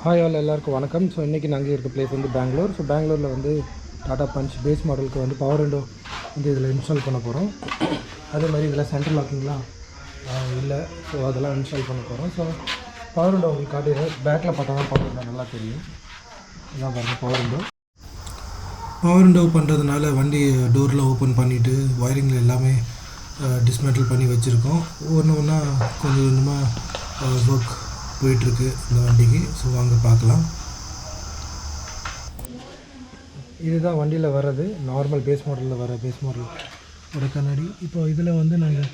Hi all எல்லாருக்கும் வணக்கம். So இன்றைக்கி நாங்கள் இருக்க பிளேஸ் வந்து பெங்களூர். ஸோ பெங்களூரில் வந்து டாடா பஞ்ச் பேஸ் மாடலுக்கு வந்து பவர் விண்டோ வந்து இதில் இன்ஸ்டால் பண்ண போகிறோம். அதே மாதிரி இதில் சென்ட்ரல் லாக்கிங்லாம் இல்லை. ஸோ அதெல்லாம் இன்ஸ்டால் பண்ண போகிறோம். ஸோ பவர் விண்டோ உங்களுக்கு காட்டிடுறேன். பேக்கில் பார்த்தா தான் பவர் விண்டோ நல்லா தெரியும். இதான் பாருங்கள் பவர் விண்டோ பண்ணுறதுனால வண்டி டோரில் ஓப்பன் பண்ணிவிட்டு ஒயரிங்கில் எல்லாமே டிஸ்மேண்டில் பண்ணி வச்சுருக்கோம். ஒன்று ஒன்றா கொஞ்சம் கொஞ்சமாக ஒர்க் போயிட்டுருக்கு இந்த வண்டிக்கு. ஸோ வாங்க பார்க்கலாம். இதுதான் வண்டியில் வர்றது நார்மல் பேஸ் மாடலில் வர பேஸ் மாடலோட கண்ணாடி. இப்போ இதில் வந்து நாங்கள்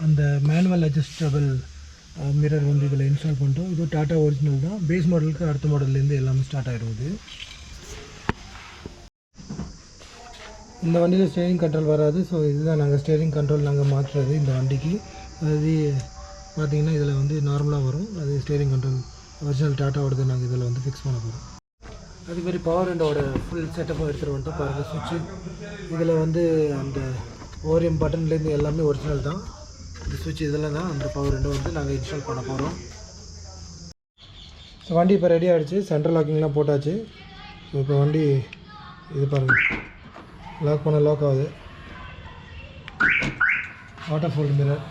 அந்த மேனுவல் அட்ஜஸ்டபிள் மிரர் வந்து இதில் இன்ஸ்டால் பண்ணிட்டோம். இது டாட்டா ஒரிஜினல் தான். பேஸ் மாடலுக்கு அடுத்த மாடல்லேருந்து எல்லாமே ஸ்டார்ட் ஆகிடுது. இந்த வண்டியில் ஸ்டேரிங் கண்ட்ரோல் வராது. ஸோ இதுதான் நாங்கள் ஸ்டேரிங் கண்ட்ரோல் நாங்கள் மாற்றுறது இந்த வண்டிக்கு. அதாவது பார்த்திங்கன்னா இதில் வந்து நார்மலாக வரும். அது ஸ்டேரிங் கண்ட்ரோல் ஒரிஜினல் டாட்டாவோடது நாங்கள் இதில் வந்து ஃபிக்ஸ் பண்ண போகிறோம். அதேமாதிரி பவர் விண்டோட ஃபுல் செட்டப்பும் எடுத்துகிட்டு வந்துட்டு பாருங்கள். சுவிட்சு இதில் வந்து அந்த ஓரியம் பட்டன்லேருந்து எல்லாமே ஒரிஜினல் தான். இந்த சுவிட்ச் இதில் தான் அந்த பவர் விண்டோ வந்து நாங்கள் இன்ஸ்டால் பண்ண போகிறோம். ஸோ வண்டி இப்போ ரெடி ஆகிடுச்சு. சென்ட்ரல் லாக்கிங்லாம் போட்டாச்சு. ஸோ இப்போ வண்டி இது பாருங்கள், லாக் பண்ண லாக் ஆகுது. Auto fold mirror.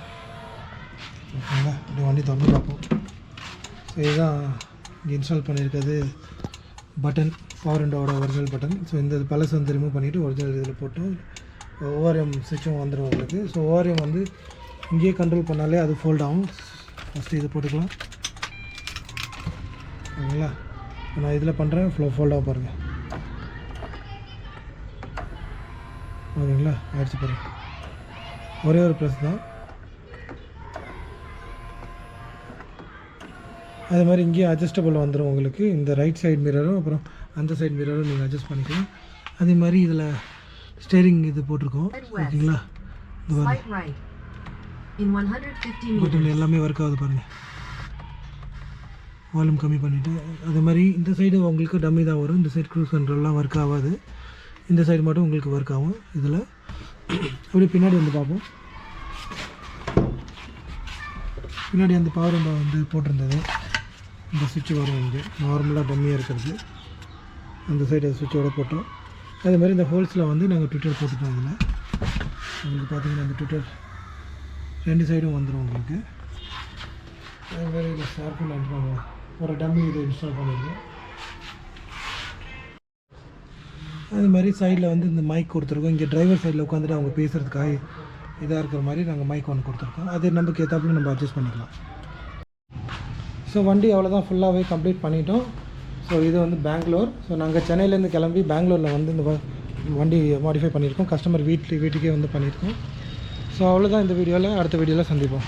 ஓகேங்களா, இப்படி வண்டி திறந்து பார்ப்போம். ஸோ இதுதான் இங்கே இன்ஸ்டால் பண்ணியிருக்கிறது பட்டன், பவர் விண்டோவோட ஒரிஜினல் பட்டன். ஸோ இந்த பழசு வந்து ரிமூவ் பண்ணிவிட்டு ஒரிஜினல் இதில் போட்டோம். ஓஆர்எம் சுவிட்சும் வந்துடும் உங்களுக்கு. ஸோ ஓஆர்எம் வந்து இங்கேயே கண்ட்ரோல் பண்ணாலே அது ஃபோல்ட் ஆகும். ஃபஸ்ட்டு இது போட்டுக்கலாம். ஓகேங்களா, நான் இதில் பண்ணுறேன். ஃபோல்டாக பாருங்கள். ஓகேங்களா, ஆயிடுச்சு பாருங்கள். ஒரே ஒரு ப்ளஸ் தான். அது மாதிரி இங்கேயும் அட்ஜஸ்டபிள் வந்துடும் உங்களுக்கு. இந்த ரைட் சைடு மிரரும் அப்புறம் அந்த சைடு மிரரும் நீங்கள் அட்ஜஸ்ட் பண்ணிக்கலாம். அதே மாதிரி இதில் ஸ்டேரிங் இது போட்டிருக்கோம். ஓகேங்களா, பட்டன் எல்லாமே ஒர்க் ஆகுது பாருங்கள். வால்யூம் கம்மி பண்ணிவிட்டு அதே மாதிரி இந்த சைடு உங்களுக்கு டம்மி தான் வரும். இந்த சைடு க்ரூஸ் கண்ட்ரோல்லாம் ஒர்க் ஆகாது. இந்த சைடு மட்டும் உங்களுக்கு ஒர்க் ஆகும். இதில் அப்படியே பின்னாடி வந்து பார்ப்போம். பின்னாடி அந்த பவர் விண்டோ வந்து போட்டிருந்தது. இந்த சுவிட்சு வரும் இங்கே நார்மலாக டம்மியாக இருக்கிறது. அந்த சைடு சுவிட்சோடு போட்டோம். அதே மாதிரி இந்த ஹோல்ஸில் வந்து நாங்கள் ட்விட்டர் போட்டுட்டோம். இதில் உங்களுக்கு பார்த்தீங்கன்னா அந்த ட்விட்டர் ரெண்டு சைடும் வந்துடும் உங்களுக்கு. அதே மாதிரி இதில் ஷார்ப்பு லைன் ஒரு டம்மி இதை இன்ஸ்டால் பண்ணியிருக்கோம். அது மாதிரி சைடில் வந்து இந்த மைக் கொடுத்துருக்கோம். இங்கே டிரைவர் சைடில் உட்காந்துட்டு அவங்க பேசுகிறதுக்காக இதாக இருக்கிற மாதிரி நாங்கள் மைக் ஒன்று கொடுத்துருக்கோம். அது நமக்கு ஏற்றாப்புல நம்ம அட்ஜஸ்ட் பண்ணிக்கலாம். ஸோ வண்டி அவ்வளோதான், ஃபுல்லாகவே கம்ப்ளீட் பண்ணிட்டோம். ஸோ இது வந்து பெங்களூர். ஸோ நாங்கள் சென்னையிலேருந்து கிளம்பி பெங்களூரில் வந்து இந்த வண்டி மாடிஃபை பண்ணியிருக்கோம். கஸ்டமர் வீட்டுக்கே வந்து பண்ணியிருக்கோம். ஸோ அவ்வளோதான் இந்த வீடியோவில். அடுத்த வீடியோவில் சந்திப்போம்.